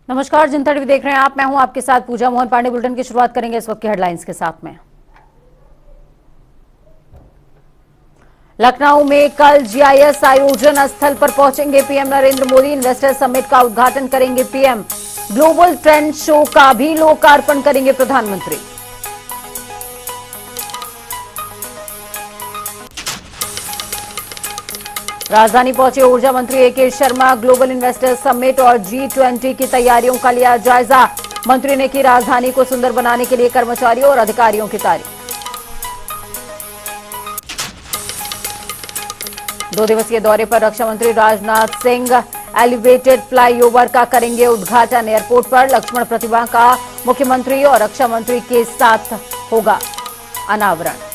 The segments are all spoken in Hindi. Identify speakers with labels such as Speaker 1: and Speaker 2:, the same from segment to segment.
Speaker 1: नमस्कार, जनता टीवी देख रहे हैं आप। मैं हूं आपके साथ पूजा मोहन पांडे। बुलेटिन की शुरुआत करेंगे इस वक्त की हेडलाइंस के साथ में। लखनऊ में कल जीआईएस आयोजन स्थल पर पहुंचेंगे PM Narendra Modi. Investor summit का उद्घाटन करेंगे पीएम। ग्लोबल ट्रेंड शो का भी लोकार्पण करेंगे प्रधानमंत्री। राजधानी पहुंचे ऊर्जा मंत्री एके शर्मा। ग्लोबल इन्वेस्टर समिट और G20 की तैयारियों का लिया जायजा। मंत्री ने की राजधानी को सुंदर बनाने के लिए कर्मचारियों और अधिकारियों की तारीफ। 2 दिवसीय दौरे पर रक्षा मंत्री राजनाथ सिंह एलिवेटेड फ्लाईओवर का करेंगे उद्घाटन। एयरपोर्ट पर लक्ष्मण प्रतिमा का मुख्यमंत्री और रक्षा मंत्री के साथ होगा अनावरण।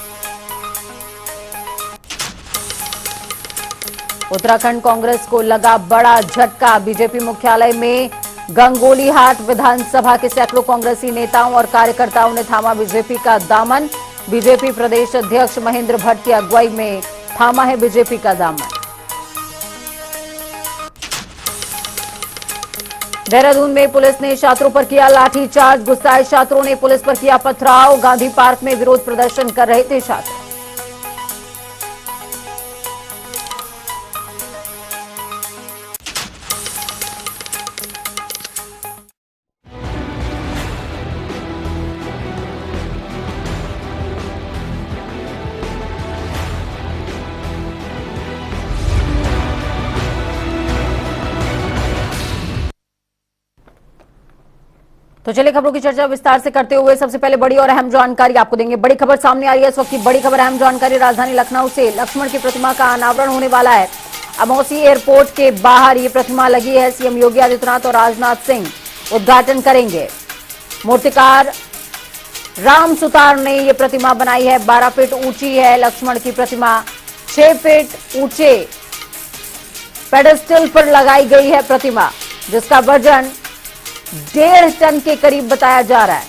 Speaker 1: उत्तराखंड कांग्रेस को लगा बड़ा झटका। बीजेपी मुख्यालय में गंगोली हाट विधानसभा के सैकड़ों कांग्रेसी नेताओं और कार्यकर्ताओं ने थामा बीजेपी का दामन। बीजेपी प्रदेश अध्यक्ष महेंद्र भट्ट की अगुवाई में थामा है बीजेपी का दामन। देहरादून में पुलिस ने छात्रों पर किया लाठीचार्ज। गुस्साए छात्रों ने पुलिस पर किया पथराव। गांधी पार्क में विरोध प्रदर्शन कर रहे थे छात्र। तो चलिए खबरों की चर्चा विस्तार से करते हुए सबसे पहले बड़ी और अहम जानकारी आपको देंगे। बड़ी खबर सामने आ रही है इस वक्त की। बड़ी खबर, अहम जानकारी राजधानी लखनऊ से। लक्ष्मण की प्रतिमा का अनावरण होने वाला है। अमौसी एयरपोर्ट के बाहर ये प्रतिमा लगी है। सीएम योगी आदित्यनाथ और राजनाथ सिंह उद्घाटन करेंगे। मूर्तिकार राम सुतार ने ये प्रतिमा बनाई है। 12 फीट ऊंची है लक्ष्मण की प्रतिमा। 6 फीट ऊंचे पेडेस्टल पर लगाई गई है प्रतिमा, जिसका वजन 1.5 टन के करीब बताया जा रहा है।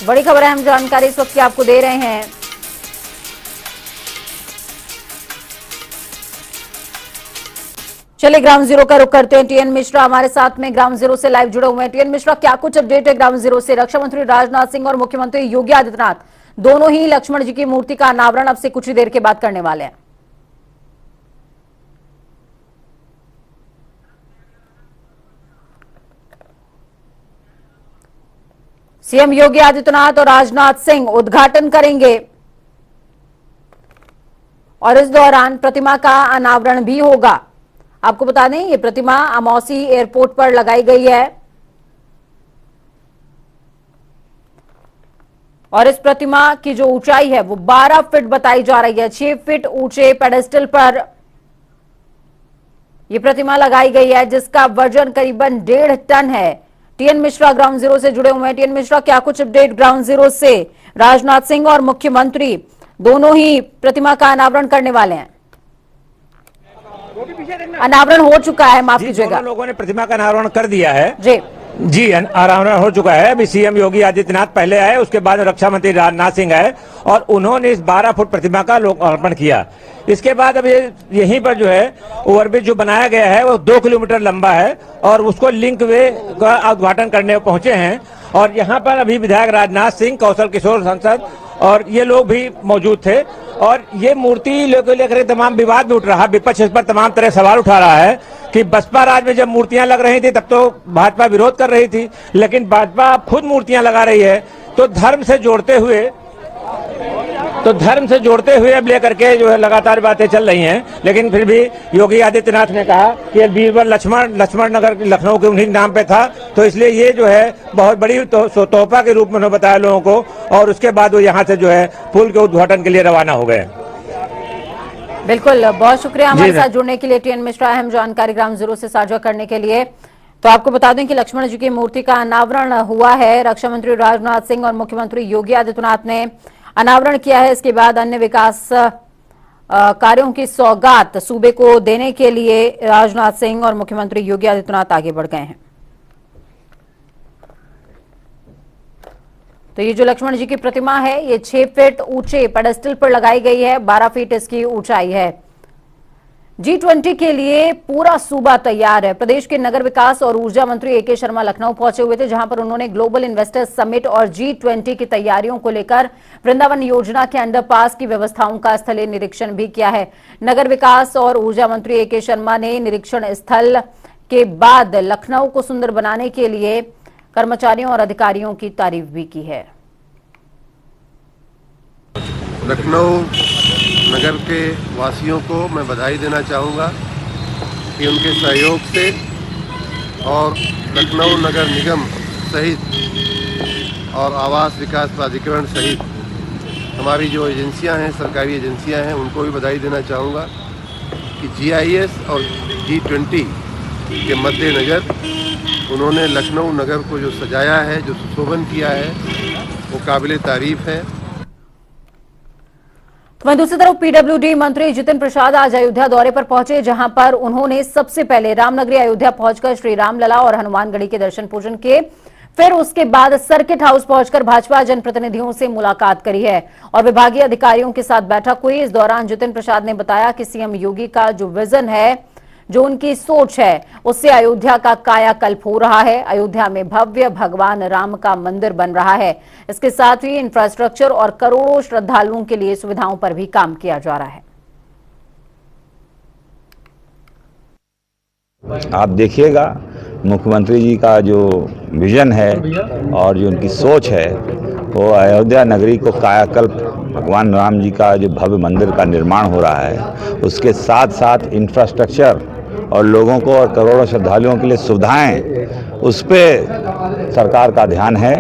Speaker 1: बड़ी खबर, अहम जानकारी इस वक्त की आपको दे रहे हैं। चलिए ग्राउंड जीरो का रुख करते हैं। टीएन मिश्रा हमारे साथ में ग्राउंड जीरो से लाइव जुड़े हुए हैं। टीएन मिश्रा, क्या कुछ अपडेट है ग्राउंड जीरो से? रक्षा मंत्री राजनाथ सिंह और मुख्यमंत्री योगी आदित्यनाथ दोनों ही लक्ष्मण जी की मूर्ति का अनावरण अब से कुछ ही देर के बाद करने वाले हैं। सीएम योगी आदित्यनाथ और राजनाथ सिंह उद्घाटन करेंगे और इस दौरान प्रतिमा का अनावरण भी होगा। आपको बता दें, ये प्रतिमा अमौसी एयरपोर्ट पर लगाई गई है और इस प्रतिमा की जो ऊंचाई है वो 12 फीट बताई जा रही है। 6 फीट ऊंचे पेडेस्टल पर यह प्रतिमा लगाई गई है, जिसका वजन करीबन 1.5 टन है। टीएन मिश्रा ग्राउंड जीरो से जुड़े हुए हैं। टीएन मिश्रा, क्या कुछ अपडेट ग्राउंड जीरो से? राजनाथ सिंह और मुख्यमंत्री दोनों ही प्रतिमा का अनावरण करने वाले हैं। अनावरण हो चुका है, माफ कीजिएगा।
Speaker 2: लोगों ने प्रतिमा का अनावरण कर दिया है
Speaker 1: जी
Speaker 2: अनावरण हो चुका है। अभी सीएम योगी आदित्यनाथ पहले आए, उसके बाद रक्षा मंत्री राजनाथ सिंह आए और उन्होंने इस 12 फुट प्रतिमा का लोकार्पण किया। इसके बाद अब यहीं पर जो है ओवरब्रिज जो बनाया गया है वो 2 किलोमीटर लंबा है और उसको लिंक वे का उद्घाटन करने पहुंचे हैं। और यहाँ पर अभी विधायक राजनाथ सिंह, कौशल किशोर सांसद और ये लोग भी मौजूद थे। और ये मूर्ति लेकर तमाम विवाद भी उठ रहा है। विपक्ष इस पर तमाम तरह सवाल उठा रहा है कि बसपा राज में जब मूर्तियां लग रही थी तब तो भाजपा विरोध कर रही थी, लेकिन भाजपा खुद मूर्तियां लगा रही है। तो धर्म से जोड़ते हुए अब लेकर के जो है लगातार बातें चल रही हैं। लेकिन फिर भी योगी आदित्यनाथ ने कहा कि बीरबल लक्ष्मण नगर लखनऊ के उन्हीं नाम पे था, तो इसलिए ये जो है बहुत बड़ी तोहफा के रूप में उन्होंने बताया लोगों को। और उसके बाद वो यहाँ से जो है पुल के उद्घाटन के लिए रवाना हो गए।
Speaker 1: बिल्कुल, बहुत शुक्रिया हमारे साथ जुड़ने के लिए टीएन मिश्रा, अहम जानकारी ग्राउंड जीरो से साझा करने के लिए। तो आपको बता दें कि लक्ष्मण जी की मूर्ति का अनावरण हुआ है। रक्षा मंत्री राजनाथ सिंह और मुख्यमंत्री योगी आदित्यनाथ ने अनावरण किया है। इसके बाद अन्य विकास कार्यों की सौगात सूबे को देने के लिए राजनाथ सिंह और मुख्यमंत्री योगी आदित्यनाथ आगे बढ़ गए हैं। तो ये जो लक्ष्मण जी की प्रतिमा है ये 6 फीट ऊंचे पेडेस्टल पर लगाई गई है। 12 फीट इसकी ऊंचाई है। G20 के लिए पूरा सूबा तैयार है। प्रदेश के नगर विकास और ऊर्जा मंत्री ए.के. शर्मा लखनऊ पहुंचे हुए थे, जहां पर उन्होंने ग्लोबल इन्वेस्टर्स समिट और G20 की तैयारियों को लेकर वृंदावन योजना के अंडरपास की व्यवस्थाओं का स्थलीय निरीक्षण भी किया है। नगर विकास और ऊर्जा मंत्री ए.के. शर्मा ने निरीक्षण स्थल के बाद लखनऊ को सुंदर बनाने के लिए कर्मचारियों और अधिकारियों की तारीफ भी की है।
Speaker 3: लखनऊ नगर के वासियों को मैं बधाई देना चाहूँगा कि उनके सहयोग से और लखनऊ नगर निगम सहित और आवास विकास प्राधिकरण सहित हमारी जो एजेंसियां हैं, सरकारी एजेंसियां हैं, उनको भी बधाई देना चाहूँगा कि GIS और G20 के मद्देनज़र उन्होंने लखनऊ नगर को जो सजाया है, जो सुशोभन किया है, वो काबिले तारीफ़ है।
Speaker 1: वहीं दूसरी तरफ पीडब्ल्यूडी मंत्री जितिन प्रसाद आज अयोध्या दौरे पर पहुंचे, जहां पर उन्होंने सबसे पहले रामनगरी अयोध्या पहुंचकर श्री रामलला और हनुमानगढ़ी के दर्शन पूजन किए। फिर उसके बाद सर्किट हाउस पहुंचकर भाजपा जनप्रतिनिधियों से मुलाकात करी है और विभागीय अधिकारियों के साथ बैठक हुई। इस दौरान जितिन प्रसाद ने बताया कि सीएम योगी का जो विजन है, जो उनकी सोच है, उससे अयोध्या का कायाकल्प हो रहा है। अयोध्या में भव्य भगवान राम का मंदिर बन रहा है। इसके साथ ही इंफ्रास्ट्रक्चर और करोड़ों श्रद्धालुओं के लिए सुविधाओं पर भी काम किया जा रहा है।
Speaker 4: आप देखिएगा मुख्यमंत्री जी का जो विजन है और जो उनकी सोच है, वो अयोध्या नगरी को कायाकल्प, भगवान राम जी का जो भव्य मंदिर का निर्माण हो रहा है, उसके साथ साथ इंफ्रास्ट्रक्चर और लोगों को और करोड़ों श्रद्धालुओं के लिए सुविधाएं, उस पर सरकार का ध्यान है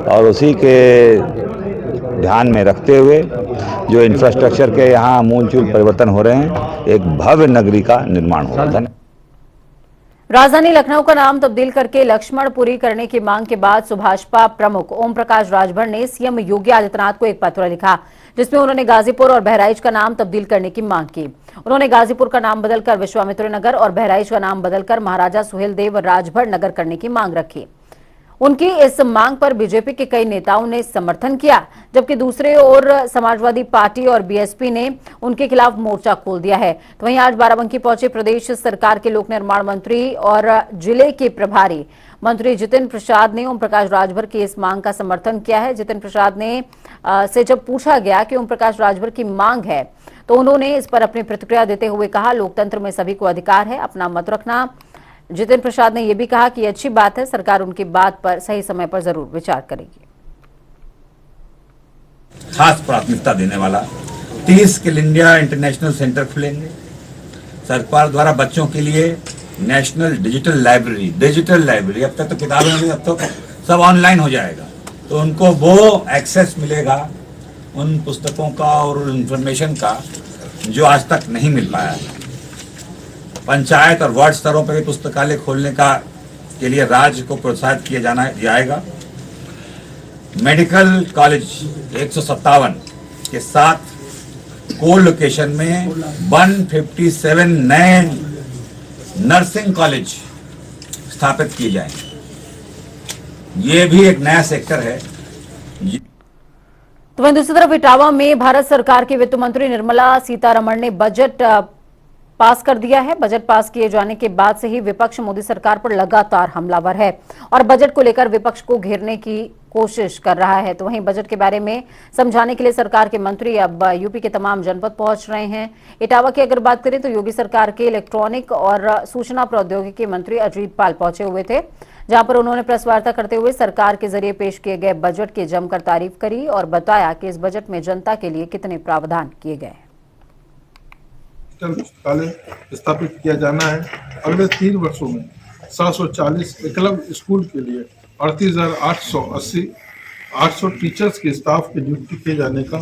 Speaker 4: और उसी के ध्यान में रखते हुए जो इंफ्रास्ट्रक्चर के यहाँ मूलचूल परिवर्तन हो रहे हैं, एक भव्य नगरी का निर्माण हो रहा है।
Speaker 1: राजधानी लखनऊ का नाम तब्दील करके लक्ष्मणपुरी करने की मांग के बाद सुभाषपा प्रमुख ओम प्रकाश राजभर ने सीएम योगी आदित्यनाथ को एक पत्र लिखा, जिसमें उन्होंने गाजीपुर और बहराइच का नाम तब्दील करने की मांग की। उन्होंने गाजीपुर का नाम बदलकर विश्वामित्र नगर और बहराइच का नाम बदलकर महाराजा सुहेलदेव राजभर नगर करने की मांग रखी। उनकी इस मांग पर बीजेपी के कई नेताओं ने समर्थन किया, जबकि दूसरे ओर समाजवादी पार्टी और बीएसपी ने उनके खिलाफ मोर्चा खोल दिया है। तो वहीं आज बाराबंकी पहुंचे प्रदेश सरकार के लोक निर्माण मंत्री और जिले के प्रभारी मंत्री जितिन प्रसाद ने ओम प्रकाश राजभर की इस मांग का समर्थन किया है। जितिन प्रसाद ने से जब पूछा गया कि ओम प्रकाश राजभर की मांग है, तो उन्होंने इस पर अपनी प्रतिक्रिया देते हुए कहा, लोकतंत्र में सभी को अधिकार है अपना मत रखना। जितिन प्रसाद ने यह भी कहा कि अच्छी बात है, सरकार उनकी बात पर सही समय पर जरूर विचार करेगी।
Speaker 5: खास प्राथमिकता देने वाला 30 स्किल इंडिया इंटरनेशनल सेंटर खुलेंगे। सरकार द्वारा बच्चों के लिए नेशनल डिजिटल लाइब्रेरी, अब तक तो किताबें होंगी, अब तो सब ऑनलाइन हो जाएगा, तो उनको वो एक्सेस मिलेगा उन पुस्तकों का और इंफॉर्मेशन का जो आज तक नहीं मिल पाया है। पंचायत और वार्ड स्तरों पर पुस्तकालय खोलने के लिए राज्य को प्रोत्साहित किया जाएगा। मेडिकल कॉलेज 157 के साथ को लोकेशन में 157 नए नर्सिंग कॉलेज स्थापित किए जाएंगे। ये भी एक नया सेक्टर है।
Speaker 1: तो वहीं दूसरी तरफ इटावा में भारत सरकार की वित्त मंत्री निर्मला सीतारमण ने बजट पास कर दिया है। बजट पास किए जाने के बाद से ही विपक्ष मोदी सरकार पर लगातार हमलावर है और बजट को लेकर विपक्ष को घेरने की कोशिश कर रहा है। तो वहीं बजट के बारे में समझाने के लिए सरकार के मंत्री अब यूपी के तमाम जनपद पहुंच रहे हैं। इटावा की अगर बात करें तो योगी सरकार के इलेक्ट्रॉनिक और सूचना प्रौद्योगिकी मंत्री अजीत पाल पहुंचे हुए थे, जहां पर उन्होंने प्रेस वार्ता करते हुए सरकार के जरिए पेश किए गए बजट की जमकर तारीफ करी और बताया कि इस बजट में जनता के लिए कितने प्रावधान किए गए।
Speaker 6: पुस्तकालय स्थापित किया जाना है। अगले 3 वर्षों में 740 एकलव्य स्कूल के लिए 38,880 800 टीचर्स के स्टाफ की नियुक्ति किए जाने का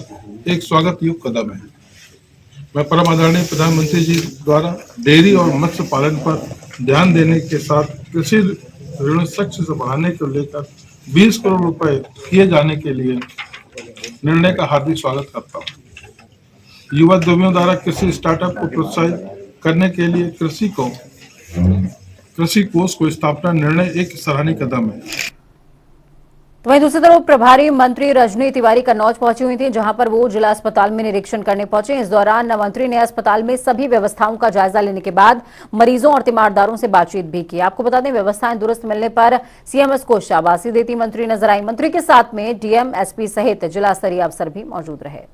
Speaker 6: एक स्वागत योग्य कदम है। मैं परम आदरणीय प्रधानमंत्री जी द्वारा डेयरी और मत्स्य पालन पर ध्यान देने के साथ कृषि ऋण सख्त से बढ़ाने को लेकर 20 करोड़ रुपए किए जाने के लिए निर्णय का हार्दिक स्वागत करता हूँ। युवा उद्यमियों द्वारा कृषि स्टार्टअप को प्रोत्साहित करने के लिए कृषि कोष को स्थापना निर्णय एक सराहनीय कदम है।
Speaker 1: तो वहीं दूसरी तरफ प्रभारी मंत्री रजनी तिवारी कन्नौज पहुंची हुई थी, जहां पर वो जिला अस्पताल में निरीक्षण करने पहुंचे। इस दौरान मंत्री ने अस्पताल में सभी व्यवस्थाओं का जायजा लेने के बाद मरीजों और तीमारदारों से बातचीत भी की। आपको बता दें, व्यवस्थाएं दुरुस्त मिलने पर सीएमएस को शाबाशी देती मंत्री नजर आई। मंत्री के साथ में डीएम, एसपी सहित जिला स्तरीय अफसर भी मौजूद रहे।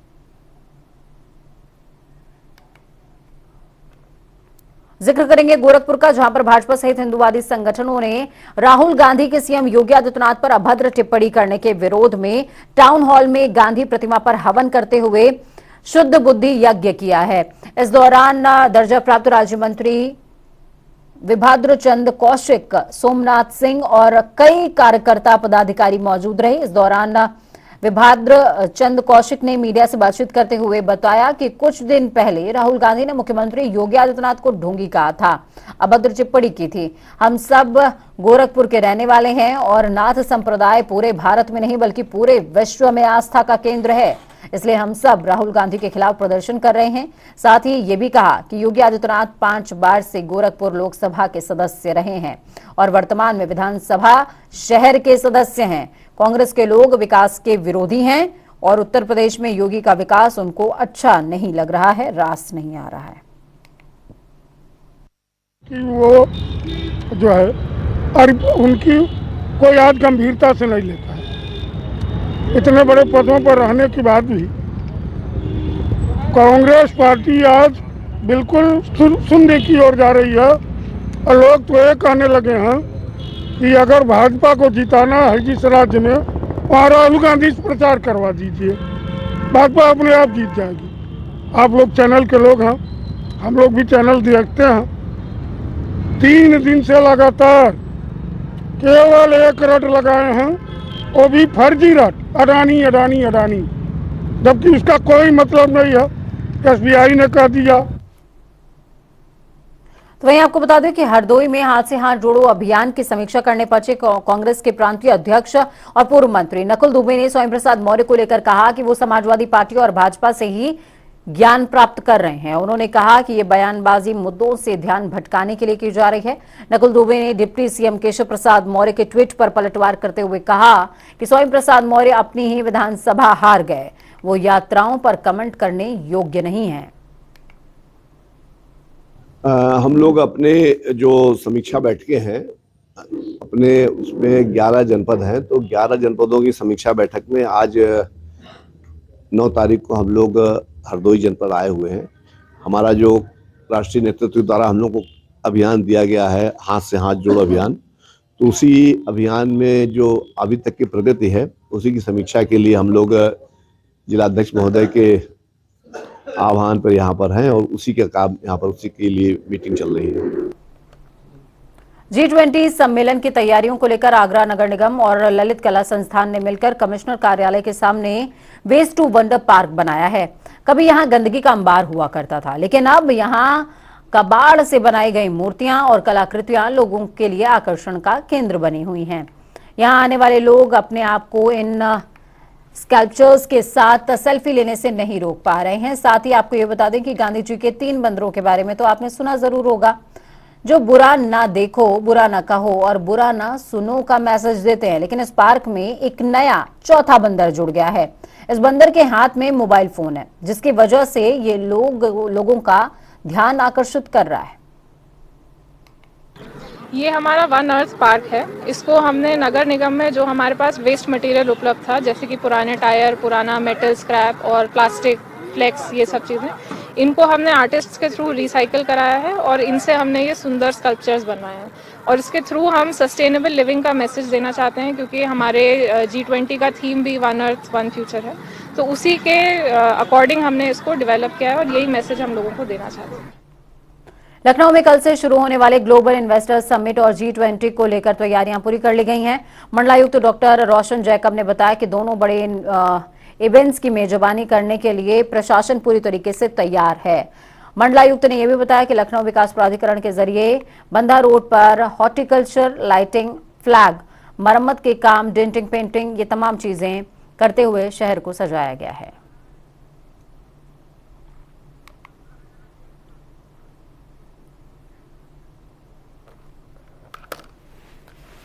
Speaker 1: जिक्र करेंगे गोरखपुर का, जहां पर भाजपा सहित हिंदूवादी संगठनों ने राहुल गांधी के सीएम योगी आदित्यनाथ पर अभद्र टिप्पणी करने के विरोध में टाउन हॉल में गांधी प्रतिमा पर हवन करते हुए शुद्ध बुद्धि यज्ञ किया है। इस दौरान दर्जा प्राप्त राज्य मंत्री विभाद्र चंद कौशिक, सोमनाथ सिंह और कई कार्यकर्ता पदाधिकारी मौजूद रहे। इस दौरान विभाद्र चंद कौशिक ने मीडिया से बातचीत करते हुए बताया कि कुछ दिन पहले राहुल गांधी ने मुख्यमंत्री योगी आदित्यनाथ को ढोंगी कहा था, अभद्र टिप्पणी की थी। हम सब गोरखपुर के रहने वाले हैं और नाथ संप्रदाय पूरे भारत में नहीं बल्कि पूरे विश्व में आस्था का केंद्र है, इसलिए हम सब राहुल गांधी के खिलाफ प्रदर्शन कर रहे हैं। साथ ही ये भी कहा कि योगी आदित्यनाथ 5 बार से गोरखपुर लोकसभा के सदस्य रहे हैं और वर्तमान में विधानसभा शहर के सदस्य हैं। कांग्रेस के लोग विकास के विरोधी हैं और उत्तर प्रदेश में योगी का विकास उनको अच्छा नहीं लग रहा है, रास नहीं आ रहा है
Speaker 7: कि वो जो है और उनकी कोई आज गंभीरता से नहीं लेता है। इतने बड़े पदों पर रहने के बाद भी कांग्रेस पार्टी आज बिल्कुल शून्य की ओर जा रही है और लोग तो ये कहने लगे हैं कि अगर भाजपा को जिताना है जिस राज्य में, वहाँ राहुल गांधी से प्रचार करवा दीजिए, भाजपा अपने आप जीत जाएगी। आप लोग चैनल के लोग हैं, हम लोग भी चैनल देखते हैं। 3 दिन से लगातार केवल एक रट लगाए हैं, वो भी फर्जी रट, अडानी अडानी अडानी, जबकि उसका कोई मतलब नहीं है। एसबीआई ने कह दिया।
Speaker 1: तो वहीं आपको बता दें कि हरदोई में हाथ से हाथ जोड़ो अभियान की समीक्षा करने पहुंचे कांग्रेस के प्रांतीय अध्यक्ष और पूर्व मंत्री नकुल दुबे ने स्वयं प्रसाद मौर्य को लेकर कहा कि वो समाजवादी पार्टी और भाजपा से ही ज्ञान प्राप्त कर रहे हैं। उन्होंने कहा कि ये बयानबाजी मुद्दों से ध्यान भटकाने के लिए की जा रही है। नकुल दुबे ने डिप्टी सीएम केशव प्रसाद मौर्य के ट्वीट पर पलटवार करते हुए कहा कि स्वयं प्रसाद मौर्य अपनी ही विधानसभा हार गए, वो यात्राओं पर कमेंट करने योग्य नहीं है।
Speaker 8: हम लोग अपने जो समीक्षा बैठकें हैं अपने उसमें 11 जनपद हैं, तो 11 जनपदों की समीक्षा बैठक में आज 9 तारीख को हम लोग हरदोई जनपद आए हुए हैं। हमारा जो राष्ट्रीय नेतृत्व द्वारा हम लोग को अभियान दिया गया है, हाथ से हाथ जोड़ो अभियान, तो उसी अभियान में जो अभी तक की प्रगति है उसी की समीक्षा के लिए हम लोग जिलाध्यक्ष महोदय के आह्वान पर यहाँ पर हैं और उसी के काम यहाँ पर उसी के लिए मीटिंग चल रही है।
Speaker 1: G20 सम्मेलन की तैयारियों को लेकर आगरा नगर निगम और ललित कला संस्थान ने मिलकर कमिश्नर कार्यालय के सामने वेस्ट टू वंडर पार्क बनाया है। कभी यहां गंदगी का अंबार हुआ करता था, लेकिन अब यहां कबाड़ से बनाई गई मूर्तियां और कलाकृतियां लोगों के लिए आकर्षण का केंद्र बनी हुई हैं। यहां आने वाले लोग अपने आप को इन स्कल्पचर्स के साथ सेल्फी लेने से नहीं रोक पा रहे हैं। साथ ही आपको ये बता दें कि गांधी जी के 3 बंदरों के बारे में तो आपने सुना जरूर होगा, जो बुरा ना देखो, बुरा ना कहो और बुरा ना सुनो का मैसेज देते हैं। लेकिन इस पार्क में एक नया चौथा बंदर जुड़ गया है। इस बंदर के हाथ में मोबाइल फोन है, जिसकी वजह से ये लोगों का ध्यान आकर्षित कर रहा है।
Speaker 9: ये हमारा वन अर्थ पार्क है। इसको हमने नगर निगम में जो हमारे पास वेस्ट मटेरियल उपलब्ध था, जैसे कि पुराने टायर, पुराना मेटल स्क्रैप और प्लास्टिक फ्लेक्स, ये सब चीज़ें, इनको हमने आर्टिस्ट्स के थ्रू रिसाइकिल कराया है और इनसे हमने ये सुंदर स्कल्पचर्स बनवाए हैं। और इसके थ्रू हम सस्टेनेबल लिविंग का मैसेज देना चाहते हैं, क्योंकि हमारे G20 का थीम भी वन अर्थ वन फ्यूचर है। तो उसी के अकॉर्डिंग हमने इसको डेवलप किया है और यही मैसेज हम लोगों को देना चाहते हैं।
Speaker 1: लखनऊ में कल से शुरू होने वाले ग्लोबल इन्वेस्टर्स समिट और G20 को लेकर तैयारियां पूरी कर ली गई हैं। मंडलायुक्त डॉक्टर रोशन जैकब ने बताया कि दोनों बड़े इवेंट्स की मेजबानी करने के लिए प्रशासन पूरी तरीके से तैयार है। मंडलायुक्त ने यह भी बताया कि लखनऊ विकास प्राधिकरण के जरिए बंधा रोड पर हॉर्टिकल्चर, लाइटिंग, फ्लैग, मरम्मत के काम, डेंटिंग, पेंटिंग, ये तमाम चीजें करते हुए शहर को सजाया गया है।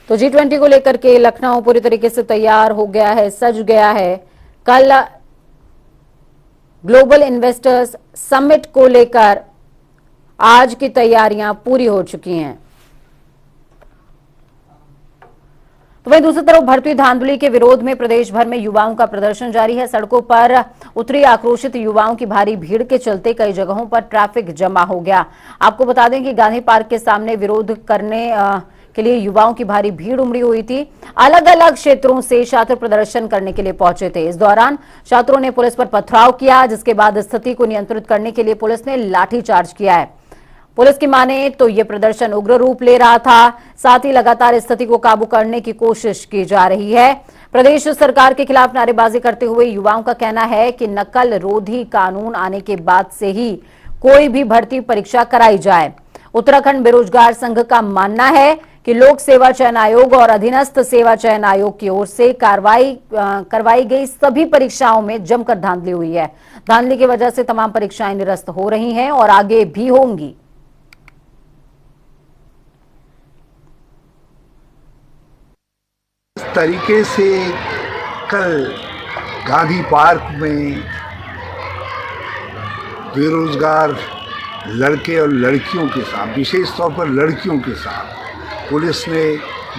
Speaker 1: तो तो G20 को लेकर के लखनऊ पूरी तरीके से तैयार हो गया है, सज गया है। कल ग्लोबल इन्वेस्टर्स समिट को लेकर आज की तैयारियां पूरी हो चुकी हैं। तो वहीं दूसरी तरफ बढ़ती धांधली के विरोध में प्रदेश भर में युवाओं का प्रदर्शन जारी है। सड़कों पर उतरी आक्रोशित युवाओं की भारी भीड़ के चलते कई जगहों पर ट्रैफिक जमा हो गया। आपको बता दें कि गांधी पार्क के सामने विरोध करने के लिए युवाओं की भारी भीड़ उमड़ी हुई थी। अलग अलग क्षेत्रों से छात्र प्रदर्शन करने के लिए पहुंचे थे। इस दौरान छात्रों ने पुलिस पर पथराव किया, जिसके बाद स्थिति को नियंत्रित करने के लिए पुलिस ने लाठीचार्ज किया है। पुलिस की माने तो ये प्रदर्शन उग्र रूप ले रहा था। साथ ही लगातार स्थिति को काबू करने की कोशिश की जा रही है। प्रदेश सरकार के खिलाफ नारेबाजी करते हुए युवाओं का कहना है कि नकल रोधी कानून आने के बाद से ही कोई भी भर्ती परीक्षा कराई जाए। उत्तराखंड बेरोजगार संघ का मानना है कि लोक सेवा चयन आयोग और अधीनस्थ सेवा चयन आयोग की ओर से करवाई गई सभी परीक्षाओं में जमकर धांधली हुई है। धांधली की वजह से तमाम परीक्षाएं निरस्त हो रही हैं और आगे भी होंगी।
Speaker 10: इस तरीके से कल गांधी पार्क में बेरोजगार लड़के और लड़कियों के साथ, विशेष तौर पर लड़कियों के साथ पुलिस ने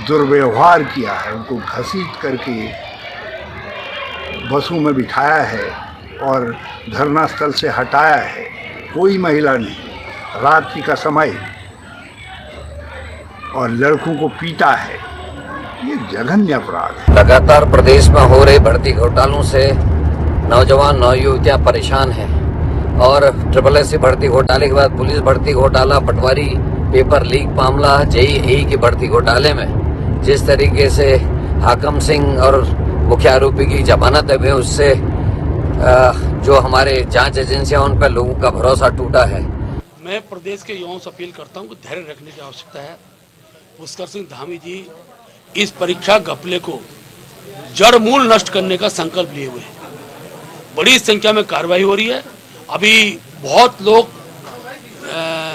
Speaker 10: दुर्व्यवहार किया है। उनको घसीट करके बसों में बिठाया है और धरना स्थल से हटाया है। कोई महिला नहीं, रात्रि का समय, और लड़कों को पीटा है। ये जघन्य अपराध है।
Speaker 11: लगातार प्रदेश में हो रहे भर्ती घोटालों से नौजवान नौयुवतियां परेशान हैं और SSSC भर्ती घोटाले के बाद पुलिस भर्ती घोटाला, पटवारी पेपर लीक मामला, JEE की भर्ती घोटाले में जिस तरीके से हाकम सिंह और मुख्य आरोपी की जमानत है, उससे जो हमारे जांच एजेंसियां उन पर लोगों का भरोसा टूटा है।
Speaker 12: मैं प्रदेश के युवाओं से अपील करता हूं कि धैर्य रखने की आवश्यकता है। पुष्कर सिंह धामी जी इस परीक्षा घपले को जड़ मूल नष्ट करने का संकल्प लिए हुए हैं। बड़ी संख्या में कार्रवाई हो रही है। अभी बहुत लोग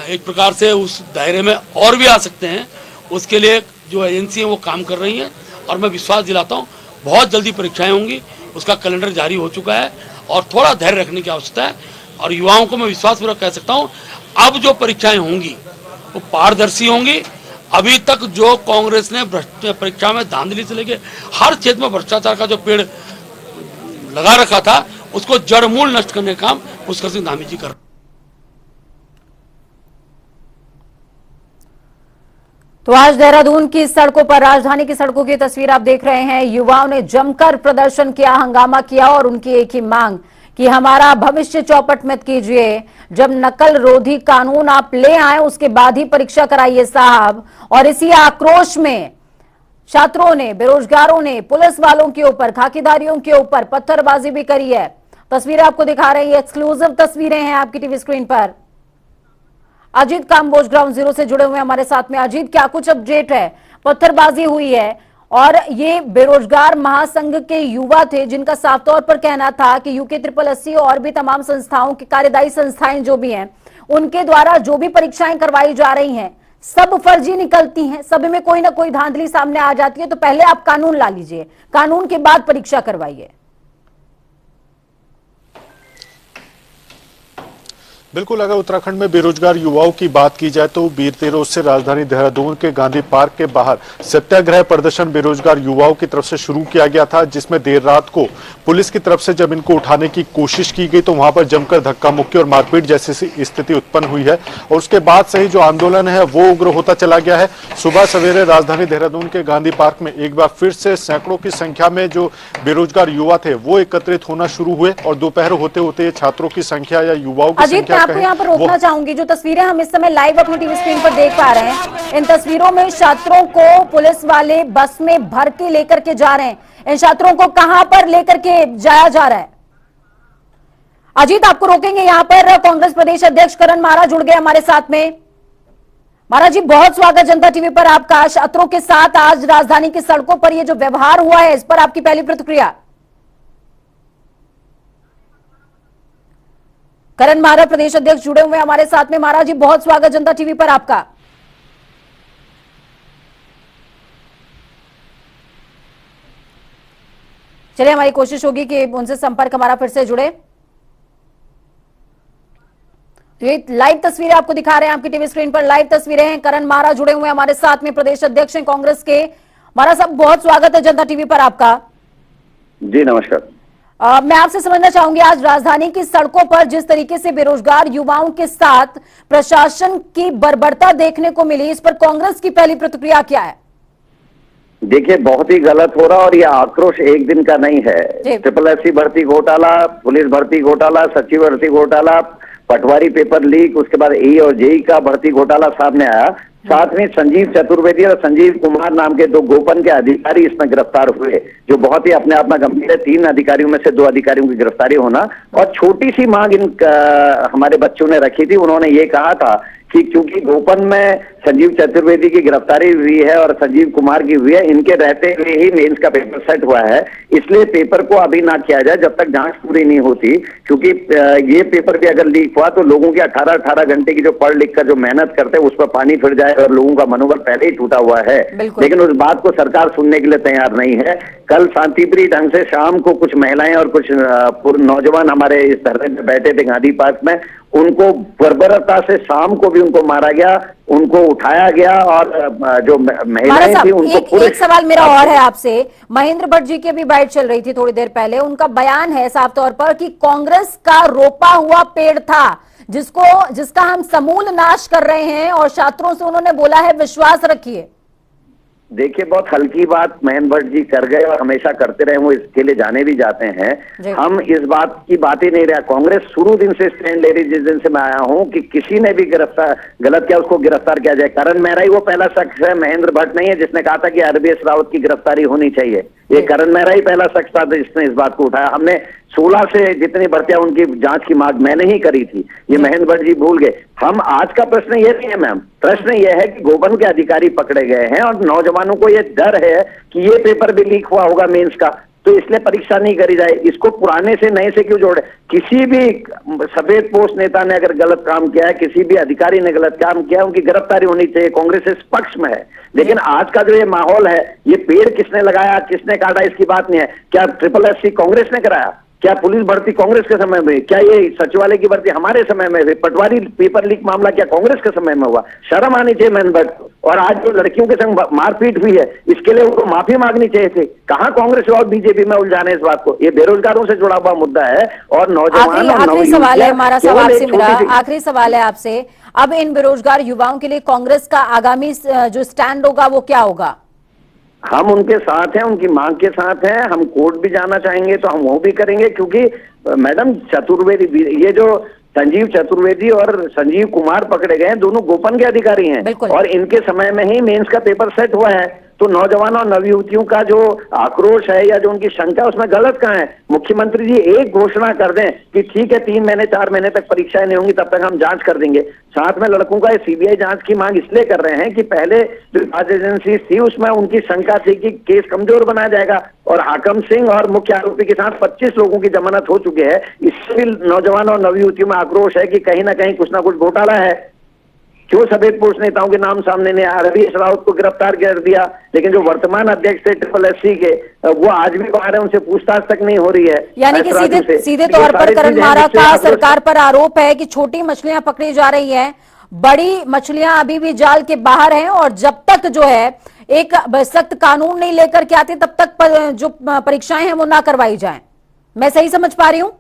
Speaker 12: एक प्रकार से उस दायरे में और भी आ सकते हैं। उसके लिए जो एजेंसी है वो काम कर रही हैं और मैं विश्वास दिलाता हूँ बहुत जल्दी परीक्षाएं होंगी। उसका कैलेंडर जारी हो चुका है और थोड़ा धैर्य रखने की आवश्यकता है। और युवाओं को मैं विश्वासपूर्वक कह सकता हूँ अब जो परीक्षाएं होंगी वो पारदर्शी होंगी। अभी तक जो कांग्रेस ने परीक्षा में धांधली से लेके हर क्षेत्र में भ्रष्टाचार का जो पेड़ लगा रखा था उसको जड़ मूल नष्ट करने का काम पुष्कर सिंह धामी जी कर।
Speaker 1: तो आज देहरादून की सड़कों पर, राजधानी की सड़कों की तस्वीर आप देख रहे हैं। युवाओं ने जमकर प्रदर्शन किया, हंगामा किया और उनकी एक ही मांग कि हमारा भविष्य चौपट मत कीजिए। जब नकल रोधी कानून आप ले आए उसके बाद ही परीक्षा कराइए साहब। और इसी आक्रोश में छात्रों ने, बेरोजगारों ने पुलिस वालों के ऊपर, खाकीधारियों के ऊपर पत्थरबाजी भी करी है। तस्वीरें आपको दिखा रही है, एक्सक्लूसिव तस्वीरें हैं आपकी टीवी स्क्रीन पर। अजीत काम्बोज ग्राउंड जीरो से जुड़े हुए हमारे साथ में। अजीत, क्या कुछ अपडेट है? पत्थरबाजी हुई है और ये बेरोजगार महासंघ के युवा थे जिनका साफ तौर पर कहना था कि UKSSSC और भी तमाम संस्थाओं की कार्यदायी संस्थाएं जो भी हैं उनके द्वारा जो भी परीक्षाएं करवाई जा रही हैं सब फर्जी निकलती हैं, सब में कोई ना कोई धांधली सामने आ जाती है। तो पहले आप कानून ला लीजिए, कानून के बाद परीक्षा करवाइए।
Speaker 13: बिल्कुल, अगर उत्तराखंड में बेरोजगार युवाओं की बात की जाए तो बीते रोज से राजधानी देहरादून के गांधी पार्क के बाहर सत्याग्रह प्रदर्शन बेरोजगार युवाओं की तरफ से शुरू किया गया था, जिसमें देर रात को पुलिस की तरफ से जब इनको उठाने की कोशिश की गई तो वहां पर जमकर धक्का मुक्की और मारपीट जैसी स्थिति उत्पन्न हुई है। और उसके बाद से ही जो आंदोलन है वो उग्र होता चला गया है। सुबह सवेरे राजधानी देहरादून के गांधी पार्क में एक बार फिर से सैकड़ों की संख्या में जो बेरोजगार युवा थे वो एकत्रित होना शुरू हुए और दोपहर होते होते छात्रों की संख्या या युवाओं की संख्या
Speaker 1: आपको यहाँ पर रोकना चाहूंगी। जो तस्वीरें हम इस समय लाइव अपनी टीवी स्क्रीन पर देख पा रहे हैं, इन तस्वीरों में छात्रों को पुलिस वाले बस में भर के लेकर के जा रहे हैं। इन छात्रों को कहां पर लेकर के जाया जा रहा है? अजीत, आपको रोकेंगे। यहाँ पर कांग्रेस प्रदेश अध्यक्ष करण मारा जुड़ गए हमारे साथ में। महाराज जी, बहुत स्वागत जनता टीवी पर आपका। छात्रों के साथ आज राजधानी की सड़कों पर ये जो व्यवहार हुआ है इस पर आपकी पहली प्रतिक्रिया? करण मारा प्रदेश अध्यक्ष जुड़े हुए हमारे साथ में। महाराज जी, बहुत स्वागत जनता टीवी पर आपका। चलिए, हमारी कोशिश होगी कि उनसे संपर्क हमारा फिर से जुड़े। तो ये लाइव तस्वीरें आपको दिखा रहे हैं, आपकी टीवी स्क्रीन पर लाइव तस्वीरें हैं। करण मारा जुड़े हुए हैं हमारे साथ में, प्रदेश अध्यक्ष हैं कांग्रेस के। मारा साहब, बहुत स्वागत है जनता टीवी पर आपका।
Speaker 14: जी नमस्कार।
Speaker 1: मैं आपसे समझना चाहूंगी, आज राजधानी की सड़कों पर जिस तरीके से बेरोजगार युवाओं के साथ प्रशासन की बर्बरता देखने को मिली, इस पर कांग्रेस की पहली प्रतिक्रिया क्या है?
Speaker 14: देखिए, बहुत ही गलत हो रहा और ये आक्रोश एक दिन का नहीं है। SSSC भर्ती घोटाला, पुलिस भर्ती घोटाला, सचिव भर्ती घोटाला, पटवारी पेपर लीक, उसके बाद ए और जेई का भर्ती घोटाला सामने आया। साथ में संजीव चतुर्वेदी और संजीव कुमार नाम के 2 गोपन के अधिकारी इसमें गिरफ्तार हुए, जो बहुत ही अपने आप में गंभीर है। 3 अधिकारियों में से 2 अधिकारियों की गिरफ्तारी होना। और छोटी सी मांग हमारे बच्चों ने रखी थी। उन्होंने ये कहा था कि क्योंकि गोपन में संजीव चतुर्वेदी की गिरफ्तारी हुई है और संजीव कुमार की हुई है, इनके रहते हुए ही मेंस का पेपर सेट हुआ है, इसलिए पेपर को अभी ना किया जाए जब तक जांच पूरी नहीं होती। क्योंकि ये पेपर भी अगर लीक हुआ तो लोगों की 18-18 घंटे की जो पढ़ लिख कर जो मेहनत करते हैं उस पर पानी फिर जाए और लोगों का मनोबल पहले ही टूटा हुआ है। लेकिन उस बात को सरकार सुनने के लिए तैयार नहीं है। कल शांतिप्रिय ढंग से शाम को कुछ महिलाएं और कुछ नौजवान हमारे इस धरने में बैठे थे गांधी पार्क में, उनको बर्बरता से शाम को भी उनको मारा गया, उनको उठाया गया और जो महिलाएं थी उनको
Speaker 1: एक सवाल मेरा और है आपसे। महेंद्र भट्ट जी की भी बाइट चल रही थी थोड़ी देर पहले, उनका बयान है साफ तौर पर कि कांग्रेस का रोपा हुआ पेड़ था जिसका हम समूल नाश कर रहे हैं, और छात्रों से उन्होंने बोला है विश्वास रखिए।
Speaker 14: देखिए, बहुत हल्की बात महेंद्र भट्ट जी कर गए और हमेशा करते रहे, वो इसके लिए जाने भी जाते हैं। हम इस बात की बात ही नहीं रहा। कांग्रेस शुरू दिन से स्टैंड ले रही, जिस दिन से मैं आया हूं, कि किसी ने भी गलत किया उसको गिरफ्तार किया जाए। करण मेहरा ही वो पहला शख्स है, महेंद्र भट्ट नहीं है, जिसने कहा था कि RBS रावत की गिरफ्तारी होनी चाहिए। ये करण मेहरा ही पहला शख्स था जिसने इस बात को उठाया। हमने 16 से जितनी भर्तियां उनकी जांच की मांग मैंने ही करी थी, ये महेंद्र भट्ट जी भूल गए। हम आज का प्रश्न ये नहीं है मैम, प्रश्न ये है कि गोपन के अधिकारी पकड़े गए हैं और नौजवानों को ये डर है कि ये पेपर भी लीक हुआ होगा मेंस का, तो इसलिए परीक्षा नहीं करी जाए। इसको पुराने से नए से क्यों जोड़े? किसी भी सफेद पोस्ट नेता ने अगर गलत काम किया है, किसी भी अधिकारी ने गलत काम किया है, उनकी गिरफ्तारी होनी चाहिए। कांग्रेस इस पक्ष में है। लेकिन आज का जो ये माहौल है, ये पेड़ किसने लगाया, किसने काटा, इसकी बात नहीं है। क्या SSSC कांग्रेस ने कराया? क्या पुलिस भर्ती कांग्रेस के समय में? क्या ये सचिवालय की भर्ती हमारे समय में हुई? पटवारी पेपर लीक मामला क्या कांग्रेस के समय में हुआ? शर्म आनी चाहिए महेंद्र भट्ट। और आज जो लड़कियों के संग मारपीट हुई है, इसके लिए उनको माफी मांगनी चाहिए थी। कहां कांग्रेस और बीजेपी में उलझाने इस बात को? ये बेरोजगारों से जुड़ा हुआ मुद्दा है और नौजवान।
Speaker 1: आखिरी सवाल है हमारा साहब आपसे, मेरा आखिरी सवाल है आपसे। अब इन बेरोजगार युवाओं के लिए कांग्रेस का आगामी जो स्टैंड होगा वो क्या होगा?
Speaker 14: हम उनके साथ हैं, उनकी मांग के साथ हैं। हम कोर्ट भी जाना चाहेंगे तो हम वो भी करेंगे, क्योंकि मैडम चतुर्वेदी, ये जो संजीव चतुर्वेदी और संजीव कुमार पकड़े गए हैं, दोनों गोपन के अधिकारी हैं और इनके समय में ही मेंस का पेपर सेट हुआ है। तो नौजवान और नवयुवतियों का जो आक्रोश है या जो उनकी शंका है, उसमें गलत कहाँ है? मुख्यमंत्री जी एक घोषणा कर दें कि ठीक है 3 महीने 4 महीने तक परीक्षाएं नहीं होंगी, तब तक हम जांच कर देंगे। साथ में लड़कों का CBI जांच की मांग इसलिए कर रहे हैं कि पहले जो जांच एजेंसी थी उसमें उनकी शंका थी कि केस कमजोर बनाया जाएगा, और हाकम सिंह और मुख्य आरोपी के साथ 25 लोगों की जमानत हो चुके हैं। इससे भी नौजवान और नवयुवतियों में आक्रोश है कि कहीं ना कहीं कुछ ना कुछ घोटाला है। क्यों सफेद पोस्ट नेताओं के नाम सामने ने RBS रावत को गिरफ्तार कर दिया, लेकिन जो वर्तमान अध्यक्ष थे SSSC के, वो आज भी बाहर है, उनसे पूछताछ तक नहीं हो रही है।
Speaker 1: यानी कि सीधे तौर पर करण मारा का सरकार पर आरोप है कि छोटी मछलियां पकड़ी जा रही हैं, बड़ी मछलियां अभी भी जाल के बाहर हैं, और जब तक जो है एक सख्त कानून नहीं लेकर के आते तब तक जो परीक्षाएं हैं वो ना करवाई जाएं। मैं सही समझ पा रही हूँ?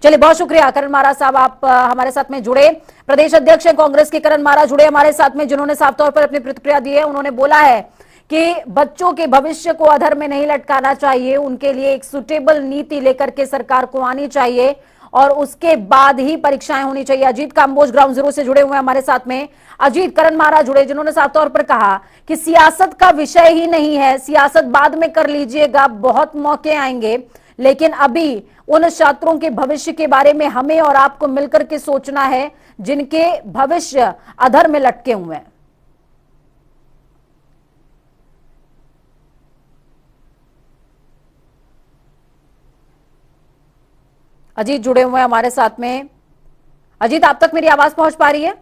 Speaker 1: चलिए, बहुत शुक्रिया करण मारा साहब, आप हमारे साथ में जुड़े। प्रदेश अध्यक्ष हैं कांग्रेस के करण मारा जुड़े हमारे साथ में, जिन्होंने साफ तौर पर अपनी प्रतिक्रिया दी है। उन्होंने बोला है कि बच्चों के भविष्य को अधर में नहीं लटकाना चाहिए, उनके लिए एक सुटेबल नीति लेकर के सरकार को आनी चाहिए और उसके बाद ही परीक्षाएं होनी चाहिए। अजीत काम्बोज ग्राउंड जीरो से जुड़े हुए हैं हमारे साथ में। अजीत, करण मारा जुड़े, जिन्होंने साफ तौर पर कहा कि सियासत का विषय ही नहीं है, सियासत बाद में कर लीजिएगा, बहुत मौके आएंगे, लेकिन अभी उन छात्रों के भविष्य के बारे में हमें और आपको मिलकर के सोचना है जिनके भविष्य अधर में लटके हुए हैं। अजीत जुड़े हुए हैं हमारे साथ में। अजीत, आप तक मेरी आवाज पहुंच पा रही है?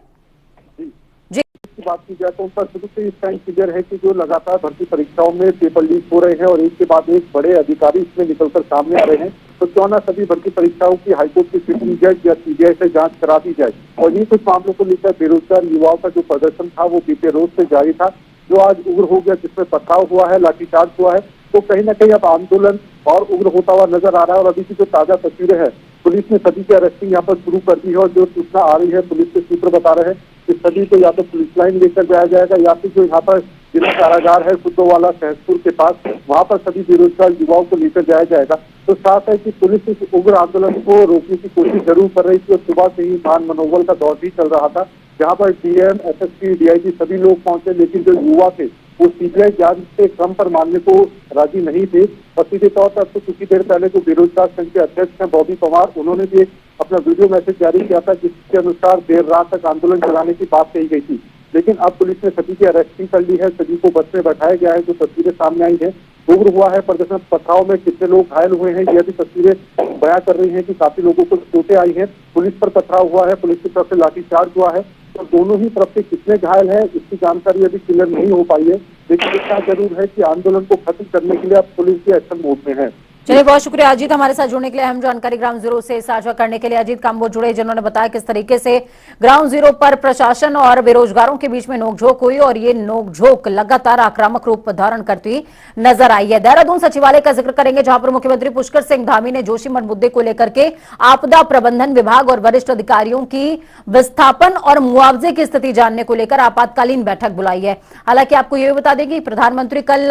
Speaker 1: जी,
Speaker 15: की बात की जाए तो उन पर शुरू से इसका इंतजार है कि जो लगातार भर्ती परीक्षाओं में पेपर लीक हो रहे हैं और एक के बाद एक बड़े अधिकारी इसमें निकलकर सामने आ रहे हैं, तो क्यों ना सभी भर्ती परीक्षाओं की हाईकोर्ट की सिटिंग जज या सीबीआई से जांच करा दी जाए। और ये कुछ मामलों को लेकर बेरोजगार युवाओं का जो प्रदर्शन था वो बीते रोज से जारी था, जो आज उग्र हो गया, जिसमें पथराव हुआ है, लाठीचार्ज हुआ है। तो कहीं ना कहीं अब आंदोलन और उग्र होता हुआ नजर आ रहा है। और अभी की जो ताजा तस्वीरें हैं, पुलिस ने सभी की अरेस्टिंग यहाँ पर शुरू कर दी है और जो सूचना आ रही है पुलिस के सूत्र बता रहे हैं कि सभी को या तो पुलिस लाइन लेकर जाया जाएगा या फिर जो यहाँ पर जिला कारागार है कुद्दोवाला सहसपुर के पास, वहाँ पर सभी बेरोजगार युवाओं को लेकर जाया जाएगा। तो साफ है कि पुलिस इस उग्र आंदोलन को रोकने की कोशिश जरूर कर रही थी और सुबह से ही मान मनोबल का दौर भी चल रहा था, जहाँ पर डीएम, एसएसपी, डीआईजी सभी लोग पहुंचे, लेकिन जो युवा थे वो सीबीआई जांच से क्रम पर मानने को राजी नहीं थे। और सीधे तौर पर तो कुछ ही देर पहले जो बेरोजगार संघ के अध्यक्ष हैं बॉबी पवार, उन्होंने भी एक अपना वीडियो मैसेज जारी किया था जिसके अनुसार देर रात तक आंदोलन चलाने की बात कही गई थी। लेकिन अब पुलिस ने सभी की अरेस्टिंग कर ली है, सभी को बस में बैठाया गया है। जो तस्वीरें सामने आई है, उग्र हुआ है प्रदर्शन, पथराव में कितने लोग घायल हुए हैं यह भी तस्वीरें बयां कर रही हैं कि काफी लोगों को चोटें आई हैं। पुलिस पर पथराव हुआ है, पुलिस की तरफ से लाठीचार्ज हुआ है, तो दोनों ही तरफ से कितने घायल हैं इसकी जानकारी अभी क्लियर नहीं हो पाई है। लेकिन इतना जरूर है कि आंदोलन को खत्म करने के लिए अब पुलिस भी एक्शन मोड में है।
Speaker 1: चलिए, बहुत शुक्रिया अजीत हमारे साथ जुड़ने के लिए, अहम जानकारी ग्राउंड जीरो से साझा करने के लिए। अजीत काम्बोज जुड़े जिन्होंने बताया किस तरीके से ग्राउंड जीरो पर प्रशासन और बेरोजगारों के बीच में नोकझोंक हुई और ये नोकझोंक लगातार आक्रामक रूप धारण करती नजर आई है। देहरादून सचिवालय का जिक्र करेंगे, जहां पर मुख्यमंत्री पुष्कर सिंह धामी ने जोशीमठ मुद्दे को लेकर के आपदा प्रबंधन विभाग और वरिष्ठ अधिकारियों की विस्थापन और मुआवजे की स्थिति जानने को लेकर आपातकालीन बैठक बुलाई है। हालांकि आपको यह भी बता दें कि प्रधानमंत्री कल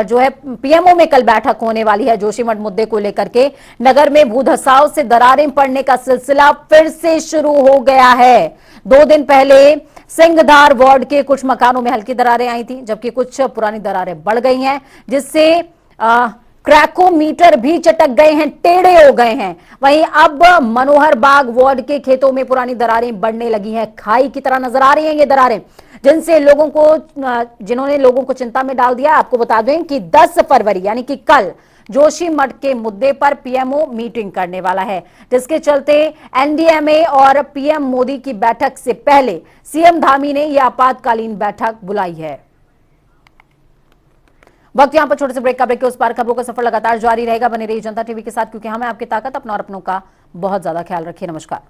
Speaker 1: जो है पीएमओ में कल बैठक होने वाली है जोशीमठ मुद्दे को लेकर के। नगर में भूधसाव से दरारें पड़ने का सिलसिला फिर से शुरू हो गया है। 2 दिन पहले सिंहधार वार्ड के कुछ मकानों में हल्की दरारें आई थी, जबकि कुछ पुरानी दरारें बढ़ गई हैं, जिससे क्रैकोमीटर भी चटक गए हैं, टेढ़े हो गए हैं। वहीं अब मनोहर बाग वार्ड के खेतों में पुरानी दरारें बढ़ने लगी हैं, खाई की तरह नजर आ रही हैं ये दरारें, जिनसे जिन्होंने लोगों को चिंता में डाल दिया। आपको बता दें कि 10 फरवरी यानी कि कल जोशीमठ के मुद्दे पर पीएमओ मीटिंग करने वाला है, जिसके चलते एनडीएमए और पीएम मोदी की बैठक से पहले सीएम धामी ने यह आपातकालीन बैठक बुलाई है। वक्त यहां पर छोटे से ब्रेक का, ब्रेक के उस पार खबरों का सफर लगातार जारी रहेगा। बने रहिए जनता टीवी के साथ, क्योंकि हमें आपकी ताकत, अपना और अपनों का बहुत ज्यादा ख्याल रखिए। नमस्कार।